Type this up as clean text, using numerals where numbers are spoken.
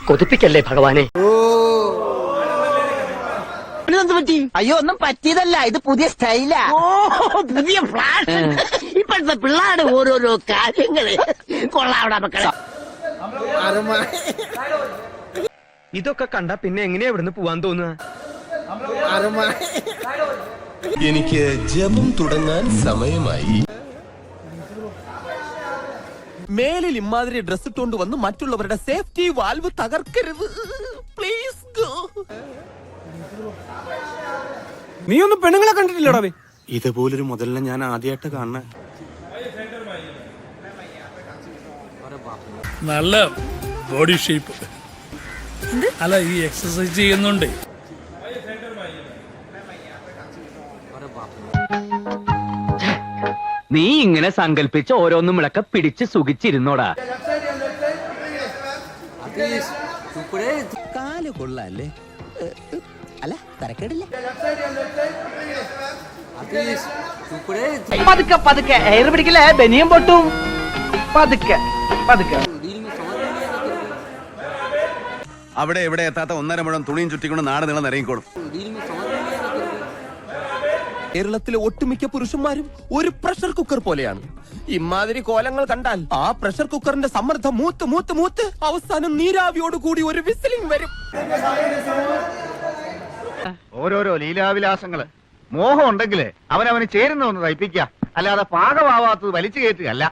കൊതിപ്പിക്കല്ലേ ഭഗവാനെ. അയ്യോ ഒന്നും പറ്റിയതല്ല, ഇത് പുതിയ സ്റ്റൈലാ. പുതിയ ഫ്ലാഷ്. ഇപ്പോഴത്തെ പിള്ളേരുടെ ഓരോരോ കാര്യങ്ങള് കൊള്ളാവിടെ മക്കളെ. ഇതൊക്കെ കണ്ട പിന്നെ എങ്ങനെയാ ഇവിടുന്ന് പോവാൻ തോന്നുക? എനിക്ക് ജപം തുടങ്ങാൻ സമയമായി. മേലിൽ ഇമാതിരി ഡ്രസ് ഇട്ടുകൊണ്ട് വന്ന് മറ്റുള്ളവരുടെ സേഫ്റ്റി വാൽവ് തകർക്കരുത്. Please go. നീ ഒന്നും പെണ്ണുങ്ങളെ കണ്ടിട്ടില്ലടാ? ഇതുപോലൊരു മുതലിനെ ഞാൻ ആദ്യമായിട്ട് കാണുന്നത്. നല്ല ബോഡി ഷേപ്പ്. അല്ല, ഈ എക്സസൈസ് ചെയ്യുന്നുണ്ട്. നീ ഇങ്ങനെ സങ്കല്പിച്ച് ഓരോന്നും വിളക്കെ പിടിച്ച് സുഖിച്ചിരുന്നോടാ. കാല് കൊള്ളാല്ലേ? അല്ല തരക്കേടില്ല. പതുക്കെ പതുക്കെ എയർ പിടിക്കില്ലേ, ബനിയം പൊട്ടും. പതുക്കെ പതുക്കെ. അവിടെ എവിടെ എത്താത്ത 1.5 മുഴം തുണിയും ചുറ്റിക്കൊണ്ട് നാട് നീളം ഇറങ്ങിക്കോളും. കേരളത്തിലെ ഒട്ടുമിക്ക പുരുഷന്മാരും ഒരു പ്രഷർ കുക്കർ പോലെയാണ്. ഇമാതിരി കോലങ്ങൾ കണ്ടാൽ ആ പ്രഷർ കുക്കറിന്റെ സമ്മർദ്ദം മൂത്ത് മൂത്ത് മൂത്ത് അവസാനം നീരാവിയോട് കൂടി ഒരു വിസിലിംഗ് വരും. ഓരോരോ ലീലാവിലാസങ്ങള്. മോഹം ഉണ്ടെങ്കില് അവനവന് ചേരുന്ന ഒന്ന് തയ്പ്പിക്കുക, അല്ലാതെ പാകമാവാത്തത് വലിച്ചു കയറ്റുകയല്ല.